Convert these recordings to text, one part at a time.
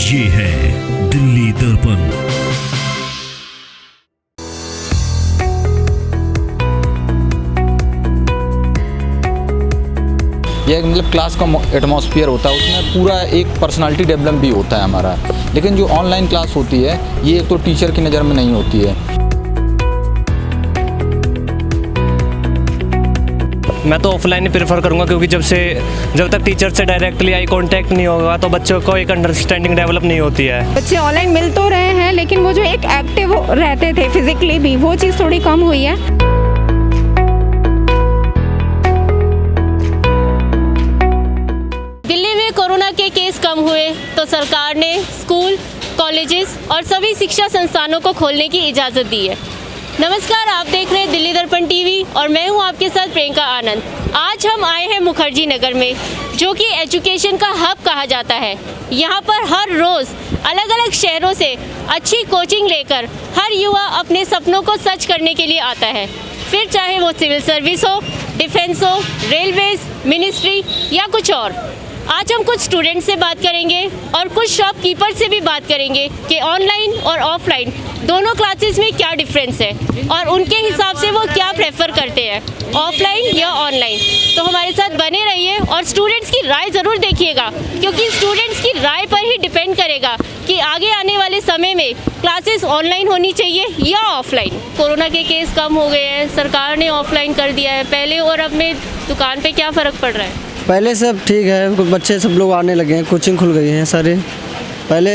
ये है दिल्ली दर्पण। यह एक मतलब क्लास का एटमॉस्फेयर होता है, उसमें पूरा एक पर्सनालिटी डेवलप भी होता है हमारा। लेकिन जो ऑनलाइन क्लास होती है ये एक तो टीचर की नज़र में नहीं होती है। मैं तो ऑफलाइन ही प्रेफर करूंगा, क्योंकि जब तक टीचर से डायरेक्टली आई कांटेक्ट नहीं होगा तो बच्चों को एक अंडरस्टैंडिंग डेवलप नहीं होती है। बच्चे ऑनलाइन मिल तो रहे हैं, लेकिन वो जो एक एक्टिव रहते थे फिजिकली भी, वो चीज़ थोड़ी कम हुई है। दिल्ली में कोरोना के केस कम हुए तो सरकार ने स्कूल, कॉलेजेस और सभी शिक्षा संस्थानों को खोलने की इजाज़त दी है। नमस्कार, आप देख रहे हैं दिल्ली दर्पण टीवी और मैं हूं आपके साथ प्रियंका आनंद। आज हम आए हैं मुखर्जी नगर में, जो कि एजुकेशन का हब कहा जाता है। यहां पर हर रोज़ अलग अलग शहरों से अच्छी कोचिंग लेकर हर युवा अपने सपनों को सच करने के लिए आता है, फिर चाहे वो सिविल सर्विस हो, डिफेंस हो, रेलवेज, मिनिस्ट्री या कुछ और। आज हम कुछ स्टूडेंट से बात करेंगे और कुछ शॉपकीपर से भी बात करेंगे कि ऑनलाइन और ऑफलाइन दोनों क्लासेस में क्या डिफरेंस है और उनके हिसाब से वो क्या प्रेफर करते हैं, ऑफलाइन या ऑनलाइन। तो हमारे साथ बने रहिए और स्टूडेंट्स की राय ज़रूर देखिएगा, क्योंकि स्टूडेंट्स की राय पर ही डिपेंड करेगा कि आगे आने वाले समय में क्लासेस ऑनलाइन होनी चाहिए या ऑफलाइन। कोरोना के केस कम हो गए हैं, सरकार ने ऑफलाइन कर दिया है। पहले और अब में दुकान पे क्या फ़र्क पड़ रहा है? पहले सब ठीक है, बच्चे सब लोग आने लगे हैं, कोचिंग खुल गई हैं सारे। पहले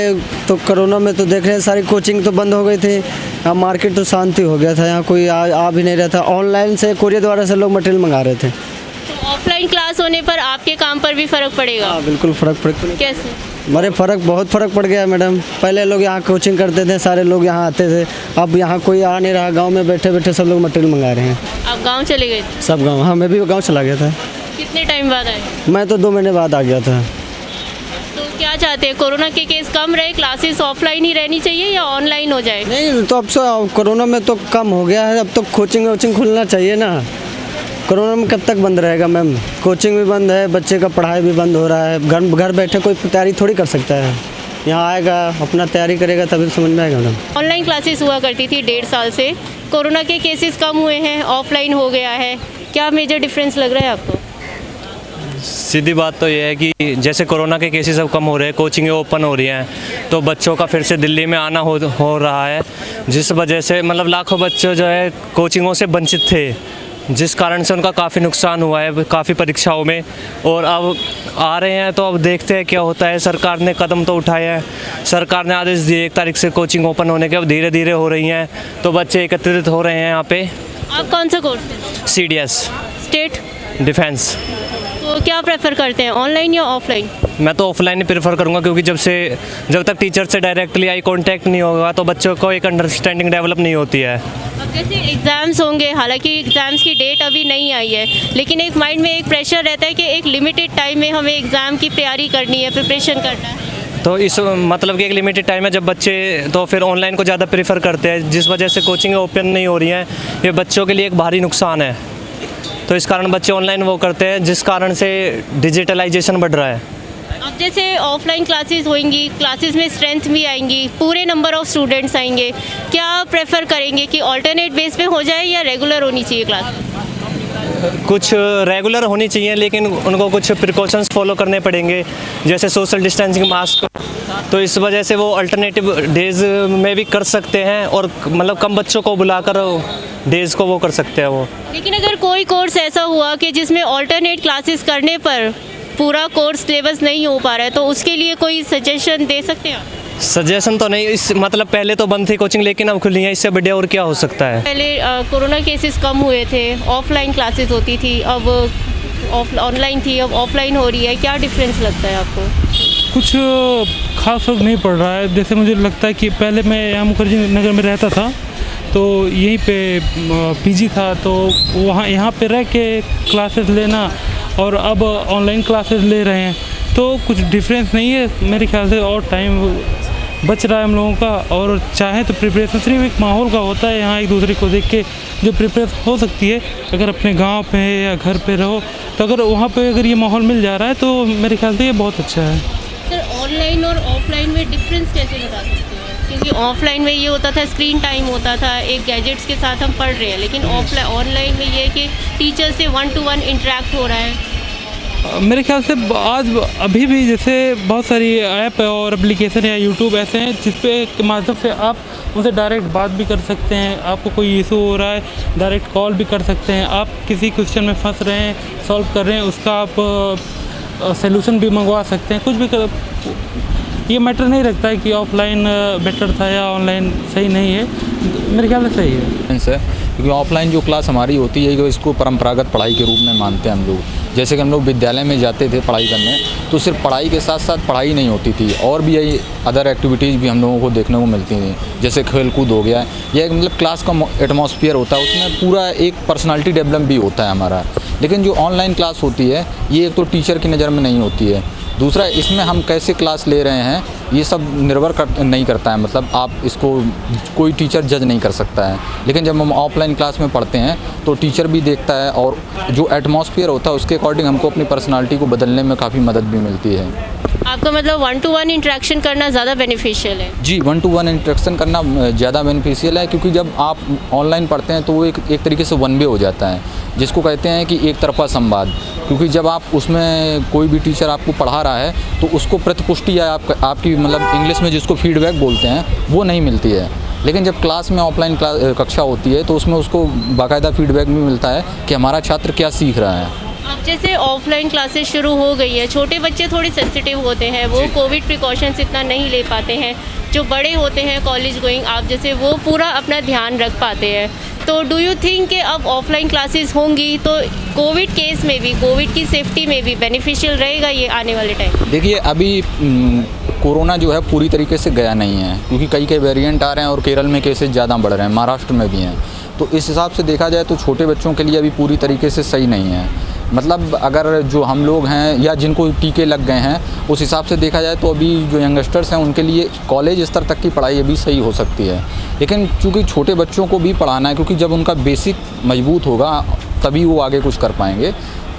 तो कोरोना में तो देख रहे हैं सारी कोचिंग तो बंद हो गई थी, यहाँ मार्केट तो शांति हो गया था, यहाँ कोई आ भी नहीं रहा था। ऑनलाइन से कोरियर द्वारा से लोग मटेरियल मंगा रहे थे। तो ऑफलाइन क्लास होने पर आपके काम पर भी फ़र्क पड़ेगा? हाँ, बिल्कुल फ़र्क पड़ेगा। कैसे? हमारे बहुत फ़र्क पड़ गया मैडम। पहले लोग यहाँ कोचिंग करते थे, सारे लोग यहाँ आते थे, अब यहाँ कोई आ नहीं रहा। गाँव में बैठे बैठे सब लोग मटेरियल मंगा रहे हैं। आप गाँव चले गए? सब गाँव। हाँ, मैं भी गाँव चला गया था। कितने टाइम बाद आए? मैं तो 2 महीने बाद आ गया था। तो क्या चाहते हैं, कोरोना के केस कम रहे, क्लासेस ऑफलाइन ही रहनी चाहिए या ऑनलाइन हो जाए? नहीं, तो अब तो कोरोना में तो कम हो गया है, अब तो कोचिंग वोचिंग खुलना चाहिए ना। कोरोना में कब तक बंद रहेगा मैम? कोचिंग भी बंद है, बच्चे का पढ़ाई भी बंद हो रहा है। घर बैठे कोई तैयारी थोड़ी कर सकता है। यहाँ आएगा, अपना तैयारी करेगा, तभी समझ में आएगा मैडम। ऑनलाइन क्लासेस हुआ करती थी 1.5 साल से, कोरोना के केसेस कम हुए हैं, ऑफलाइन हो गया है। क्या मेजर डिफरेंस लग रहा है आपको? सीधी बात तो ये है कि जैसे कोरोना के केसेस अब कम हो रहे हैं, कोचिंगें ओपन हो रही हैं, तो बच्चों का फिर से दिल्ली में आना हो रहा है, जिस वजह से मतलब लाखों बच्चे जो है कोचिंगों से वंचित थे, जिस कारण से उनका काफ़ी नुकसान हुआ है काफ़ी परीक्षाओं में। और अब आ रहे हैं तो अब देखते हैं क्या होता है। सरकार ने कदम तो उठाए हैं, सरकार ने आदेश दिए 1 तारीख से कोचिंग ओपन होने के। अब धीरे धीरे हो रही हैं, तो बच्चे एकत्रित हो रहे हैं यहाँ पे। आप कौन सा कोर्स है? CDS, state defence. तो क्या प्रेफर करते हैं, ऑनलाइन या ऑफलाइन? मैं तो ऑफलाइन ही प्रेफर करूंगा, क्योंकि जब तक टीचर से डायरेक्टली आई कांटेक्ट नहीं होगा तो बच्चों को एक अंडरस्टैंडिंग डेवलप नहीं होती है। अब जैसे एग्ज़ाम्स होंगे, हालांकि एग्ज़ाम्स की डेट अभी नहीं आई है, लेकिन एक माइंड में एक प्रेशर रहता है कि एक लिमिटेड टाइम में हमें एग्ज़ाम की तैयारी करनी है, प्रिपरेशन करना है। तो इस मतलब कि एक लिमिटेड टाइम है, जब बच्चे तो फिर ऑनलाइन को ज़्यादा प्रेफर करते हैं, जिस वजह से कोचिंग ओपन नहीं हो रही हैं। ये बच्चों के लिए एक भारी नुकसान है, तो इस कारण बच्चे ऑनलाइन वो करते हैं, जिस कारण से डिजिटलाइजेशन बढ़ रहा है। अब जैसे ऑफलाइन क्लासेस होंगी, क्लासेस में स्ट्रेंथ भी आएंगी, पूरे नंबर ऑफ स्टूडेंट्स आएंगे, क्या प्रेफर करेंगे कि ऑल्टरनेट बेस पे हो जाए या रेगुलर होनी चाहिए क्लास? कुछ रेगुलर होनी चाहिए, लेकिन उनको कुछ प्रिकॉशंस फॉलो करने पड़ेंगे, जैसे सोशल डिस्टेंसिंग, मास्क। तो इस वजह से वो अल्टरनेटिव डेज में भी कर सकते हैं, और मतलब कम बच्चों को बुलाकर डेज को वो कर सकते हैं वो। लेकिन अगर कोई कोर्स ऐसा हुआ कि जिसमें ऑल्टरनेट क्लासेस करने पर पूरा कोर्स सिलेबस नहीं हो पा रहा है, तो उसके लिए कोई सजेशन दे सकते हैं आप? सजेशन तो नहीं, इस मतलब पहले तो बंद थी कोचिंग, लेकिन अब खुली है, इससे बढ़िया और क्या हो सकता है। पहले कोरोना केसेस कम हुए थे, ऑफलाइन क्लासेस होती थी, अब ऑनलाइन थी, अब ऑफलाइन हो रही है। क्या डिफरेंस लगता है आपको? कुछ खास फर्क नहीं पड़ रहा है। जैसे मुझे लगता है कि पहले मैं यहाँ मुखर्जी नगर में रहता था, तो यहीं पे PG था, तो वहाँ यहाँ पे रह के क्लासेस लेना, और अब ऑनलाइन क्लासेस ले रहे हैं, तो कुछ डिफरेंस नहीं है मेरे ख्याल से। और टाइम बच रहा है हम लोगों का, और चाहे तो प्रिपरेशन सिर्फ एक माहौल का होता है, यहाँ एक दूसरे को देख के जो प्रिपरेशन हो सकती है। अगर अपने गांव पे या घर पे रहो, तो अगर वहाँ पे अगर ये माहौल मिल जा रहा है, तो मेरे ख्याल से ये बहुत अच्छा है। सर, ऑनलाइन और ऑफलाइन में डिफरेंस कैसे बता सकते हैं? क्योंकि ऑफलाइन में ये होता था, स्क्रीन टाइम होता था, एक गैजेट्स के साथ हम पढ़ रहे हैं, लेकिन ऑफलाइन ऑनलाइन में ये है कि टीचर से 1-to-1 इंटरेक्ट हो रहा है। मेरे ख्याल से आज अभी भी जैसे बहुत सारी ऐप और एप्लीकेशन या यूट्यूब ऐसे हैं जिसपे के माध्यम से आप उनसे डायरेक्ट बात भी कर सकते हैं। आपको कोई इशू हो रहा है, डायरेक्ट कॉल भी कर सकते हैं। आप किसी क्वेश्चन में फंस रहे हैं, सॉल्व कर रहे हैं, उसका आप सलूशन भी मंगवा सकते हैं। कुछ भी कर, ये मैटर नहीं रखता है कि ऑफलाइन बेटर था या ऑनलाइन सही नहीं है। मेरे ख्याल से सही है। क्योंकि ऑफलाइन जो क्लास हमारी होती है जो इसको परंपरागत पढ़ाई के रूप में मानते हैं हम लोग। जैसे कि हम लोग विद्यालय में जाते थे पढ़ाई करने, तो सिर्फ पढ़ाई के साथ साथ पढ़ाई नहीं होती थी, और भी यही अदर एक्टिविटीज़ भी हम लोगों को देखने को मिलती थी। जैसे खेल कूद हो गया, यह एक मतलब क्लास का एटमॉस्फेयर होता है, उसमें पूरा एक पर्सनालिटी डेवलप भी होता है हमारा। लेकिन जो ऑनलाइन क्लास होती है ये एक तो टीचर की नज़र में नहीं होती है, दूसरा इसमें हम कैसे क्लास ले रहे हैं ये सब निर्भर नहीं करता है। मतलब आप इसको कोई टीचर जज नहीं कर सकता है। लेकिन जब हम ऑफलाइन क्लास में पढ़ते हैं तो टीचर भी देखता है, और जो एटमॉस्फेयर होता है उसके अकॉर्डिंग हमको अपनी पर्सनालिटी को बदलने में काफ़ी मदद भी मिलती है। आपका मतलब 1-to-1 इंटरेक्शन करना ज़्यादा बेनिफिशियल है? जी, 1-to-1 इंटरेक्शन करना ज़्यादा बेनिफिशियल है, क्योंकि जब आप ऑनलाइन पढ़ते हैं तो वो एक तरीके से वन वे हो जाता है, जिसको कहते हैं कि एक तरफा संवाद। क्योंकि जब आप उसमें कोई भी टीचर आपको पढ़ा रहा है तो उसको प्रतिपुष्टि या आपकी मतलब इंग्लिश में जिसको फीडबैक बोलते हैं वो नहीं मिलती है। लेकिन जब क्लास में ऑफलाइन कक्षा होती है तो उसमें उसको बाकायदा फीडबैक भी मिलता है कि हमारा छात्र क्या सीख रहा है। अब जैसे ऑफलाइन क्लासेस शुरू हो गई है, छोटे बच्चे थोड़े सेंसिटिव होते हैं, वो कोविड प्रिकॉशंस इतना नहीं ले पाते हैं। जो बड़े होते हैं कॉलेज गोइंग आप जैसे, वो पूरा अपना ध्यान रख पाते हैं। तो डू यू थिंक कि अब ऑफलाइन क्लासेस होंगी तो कोविड केस में भी, कोविड की सेफ्टी में भी बेनिफिशियल रहेगा ये आने वाले टाइम? देखिए, अभी कोरोना जो है पूरी तरीके से गया नहीं है, क्योंकि कई वेरिएंट आ रहे हैं और केरल में केसेस ज़्यादा बढ़ रहे हैं, महाराष्ट्र में भी हैं। तो इस हिसाब से देखा जाए तो छोटे बच्चों के लिए अभी पूरी तरीके से सही नहीं है। मतलब अगर जो हम लोग हैं या जिनको टीके लग गए हैं उस हिसाब से देखा जाए तो अभी जो यंगस्टर्स हैं उनके लिए कॉलेज स्तर तक की पढ़ाई अभी सही हो सकती है। लेकिन चूँकि छोटे बच्चों को भी पढ़ाना है, क्योंकि जब उनका बेसिक मजबूत होगा तभी वो आगे कुछ कर पाएंगे।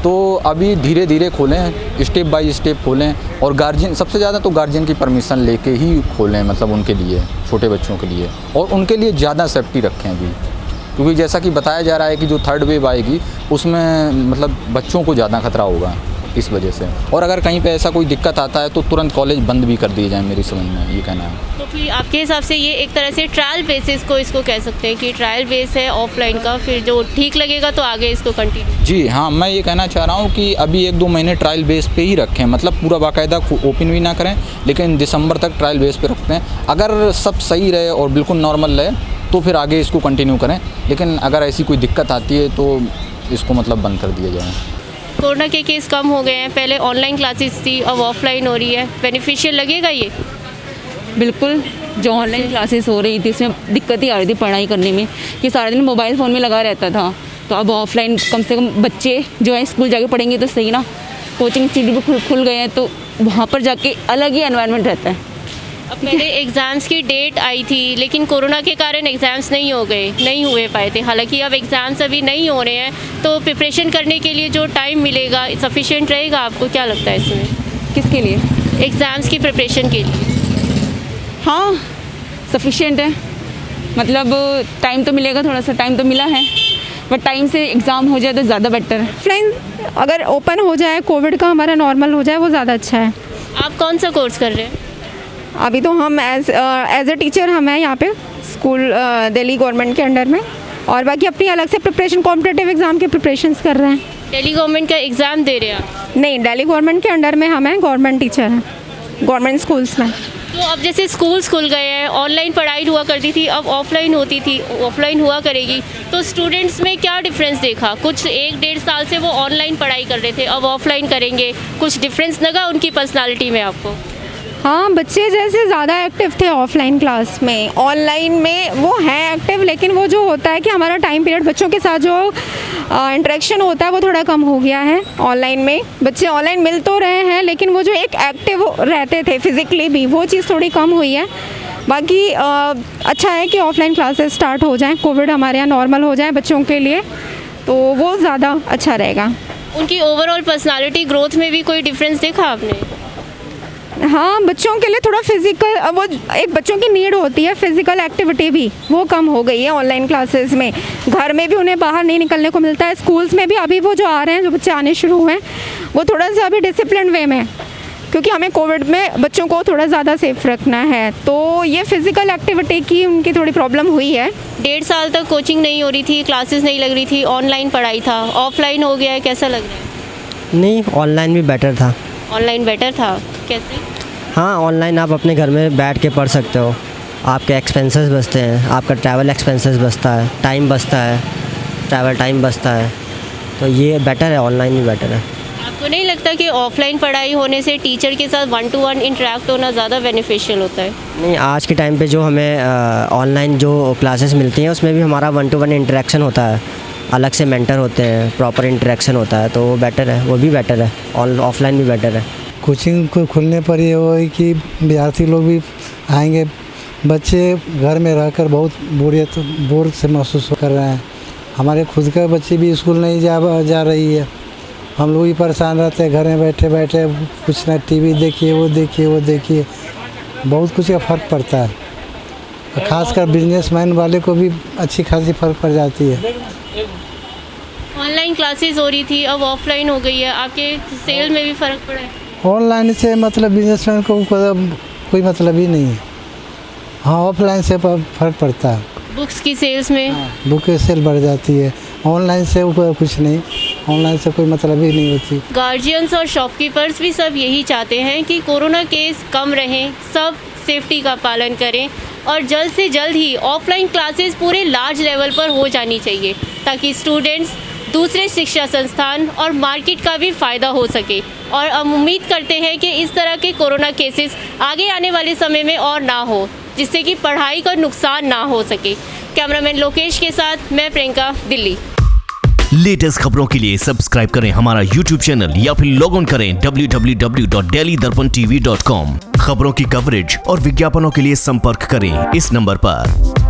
तो अभी धीरे धीरे खोलें, स्टेप बाय स्टेप खोलें, और गार्जियन सबसे ज़्यादा तो गार्जियन की परमिशन लेके ही खोलें, मतलब उनके लिए, छोटे बच्चों के लिए, और उनके लिए ज़्यादा सेफ्टी रखें अभी। क्योंकि जैसा कि बताया जा रहा है कि जो थर्ड वेव आएगी उसमें मतलब बच्चों को ज़्यादा खतरा होगा इस वजह से। और अगर कहीं पे ऐसा कोई दिक्कत आता है तो तुरंत कॉलेज बंद भी कर दिए जाए, मेरी समझ में ये कहना है। तो फिर आपके हिसाब से ये एक तरह से ट्रायल बेसिस को इसको कह सकते हैं कि ट्रायल बेस है ऑफलाइन का, फिर जो ठीक लगेगा तो आगे इसको कंटिन्यू? जी हाँ, मैं ये कहना चाह रहा हूँ कि अभी 1-2 महीने ट्रायल बेस पे ही रखें, मतलब पूरा बाकायदा ओपन भी ना करें, लेकिन दिसंबर तक ट्रायल बेस पे रखते हैं। अगर सब सही रहे और बिल्कुल नॉर्मल रहे तो फिर आगे इसको कंटिन्यू करें, लेकिन अगर ऐसी कोई दिक्कत आती है तो इसको मतलब बंद कर दिया जाए। कोरोना के केस कम हो गए हैं, पहले ऑनलाइन क्लासेस थी अब ऑफलाइन हो रही है, बेनिफिशियल लगेगा ये? बिल्कुल, जो ऑनलाइन क्लासेस हो रही थी इसमें दिक्कत ही आ रही थी पढ़ाई करने में, कि सारा दिन मोबाइल फ़ोन में लगा रहता था। तो अब ऑफलाइन कम से कम बच्चे जो है स्कूल जाके पढ़ेंगे तो सही ना। कोचिंग इंस्टीट्यूट भी खुल गए हैं तो वहाँ पर जाके अलग ही एनवायरनमेंट रहता है। अब पहले एग्ज़ाम्स की डेट आई थी, लेकिन कोरोना के कारण एग्ज़ाम्स नहीं हुए पाए थे। हालांकि अब एग्ज़ाम्स अभी नहीं हो रहे हैं, तो प्रिपरेशन करने के लिए जो टाइम मिलेगा सफिशिएंट रहेगा? आपको क्या लगता है इसमें? किसके लिए? एग्ज़ाम्स की प्रिपरेशन के लिए। हाँ, सफिशिएंट है, मतलब टाइम तो मिलेगा, थोड़ा सा टाइम तो मिला है, बट टाइम से एग्ज़ाम हो जाए तो ज़्यादा बेटर है। ऑफलाइन अगर ओपन हो जाए, कोविड का हमारा नॉर्मल हो जाए, वो ज़्यादा अच्छा है। आप कौन सा कोर्स कर रहे हैं? अभी तो हम एज ए टीचर हम हैं यहाँ पे स्कूल दिल्ली गवर्नमेंट के अंडर में, और बाकी अपनी अलग से प्रिपरेशन कॉम्पिटिटिव एग्ज़ाम के प्रिपरेशंस कर रहे हैं। दिल्ली गवर्नमेंट का एग्ज़ाम दे रहे हैं आप? नहीं, दिल्ली गवर्नमेंट के अंडर में हम हैं, गवर्नमेंट टीचर हैं गवर्नमेंट स्कूल्स में। तो अब जैसे स्कूल्स खुल गए हैं, ऑनलाइन पढ़ाई हुआ करती थी, अब ऑफलाइन होती थी, ऑफलाइन हुआ करेगी, तो स्टूडेंट्स में क्या डिफरेंस देखा? कुछ 1-1.5 साल से वो ऑनलाइन पढ़ाई कर रहे थे, अब ऑफलाइन करेंगे, कुछ डिफरेंस लगा उनकी पर्सनालिटी में आपको? हाँ, बच्चे जैसे ज़्यादा एक्टिव थे ऑफलाइन क्लास में, ऑनलाइन में वो हैं एक्टिव, लेकिन वो जो होता है कि हमारा टाइम पीरियड बच्चों के साथ जो इंटरेक्शन होता है वो थोड़ा कम हो गया है ऑनलाइन में। बच्चे ऑनलाइन मिल तो रहे हैं, लेकिन वो जो एक एक्टिव रहते थे फिज़िकली भी, वो चीज़ थोड़ी कम हुई है। बाकी अच्छा है कि ऑफलाइन क्लासेस स्टार्ट हो जाएं, कोविड हमारे यहाँ नॉर्मल हो जाए बच्चों के लिए, तो वो ज़्यादा अच्छा रहेगा। उनकी ओवरऑल पर्सनालिटी ग्रोथ में भी कोई डिफरेंस देखा आपने? हाँ, बच्चों के लिए थोड़ा फिजिकल, वो एक बच्चों की नीड होती है फिजिकल एक्टिविटी भी, वो कम हो गई है ऑनलाइन क्लासेस में। घर में भी उन्हें बाहर नहीं निकलने को मिलता है, स्कूल्स में भी अभी वो जो आ रहे हैं, जो बच्चे आने शुरू हुए हैं, वो थोड़ा सा अभी डिसिप्लिन वे में, क्योंकि हमें कोविड में बच्चों को थोड़ा ज़्यादा सेफ रखना है, तो ये फिजिकल एक्टिविटी की उनकी थोड़ी प्रॉब्लम हुई है। 1.5 साल तक कोचिंग नहीं हो रही थी, क्लासेस नहीं लग रही थी, ऑनलाइन पढ़ाई था, ऑफलाइन हो गया है, कैसा लग रहा है? नहीं, ऑनलाइन भी बेटर था। ऑनलाइन बेटर था, कैसे? हाँ, ऑनलाइन आप अपने घर में बैठ के पढ़ सकते हो, आपके एक्सपेंसेस बचते हैं, आपका ट्रैवल एक्सपेंसेस बचता है, टाइम बचता है, ट्रैवल टाइम बचता है, तो ये बेटर है, ऑनलाइन भी बेटर है। आपको नहीं लगता कि ऑफलाइन पढ़ाई होने से टीचर के साथ 1 to 1 इंटरेक्ट होना ज़्यादा बेनिफिशियल होता है? नहीं, आज के टाइम पे जो हमें ऑनलाइन जो क्लासेस मिलती हैं उसमें भी हमारा 1 to 1 इंटरेक्शन होता है, अलग से मेंटर होते हैं, प्रॉपर इंटरेक्शन होता है, तो वो बेटर है, वो भी बेटर है, ऑफलाइन भी बेटर है। कोचिंग को खुलने पर ये हो कि विद्यार्थी लोग भी आएंगे, बच्चे घर में रहकर बहुत बोर से महसूस कर रहे हैं। हमारे खुद के बच्चे भी स्कूल नहीं जा रही है, हम लोग भी परेशान रहते हैं, घर में बैठे बैठे कुछ ना टीवी देखिए, वो देखिए, बहुत कुछ का फ़र्क पड़ता है। खासकर बिजनेसमैन वाले को भी अच्छी खासी फ़र्क पड़ जाती है। ऑनलाइन क्लासेस हो रही थी, अब ऑफलाइन हो गई है, आपके सेल में भी फ़र्क पड़ा है? ऑनलाइन से मतलब बिजनेसमैन को कोई मतलब ही नहीं है। हाँ, ऑफलाइन से फ़र्क पड़ता है। बुक्स की सेल्स में? बुक की सेल बढ़ जाती है, ऑनलाइन से कुछ नहीं, ऑनलाइन से कोई मतलब ही नहीं होती। गार्जियंस और शॉपकीपर्स भी सब यही चाहते हैं कि कोरोना केस कम रहें, सब सेफ्टी का पालन करें और जल्द से जल्द ही ऑफलाइन क्लासेस पूरे लार्ज लेवल पर हो जानी चाहिए, ताकि स्टूडेंट्स, दूसरे शिक्षा संस्थान और मार्केट का भी फ़ायदा हो सके। और हम उम्मीद करते हैं कि इस तरह के कोरोना केसेस आगे आने वाले समय में और ना हो, जिससे कि पढ़ाई का नुकसान ना हो सके। कैमरामैन लोकेश के साथ मैं प्रियंका, दिल्ली। लेटेस्ट खबरों के लिए सब्सक्राइब करें हमारा YouTube चैनल या फिर लॉग ऑन करें www.delhidarpantv.com। खबरों की कवरेज और विज्ञापनों के लिए संपर्क करें इस नंबर पर।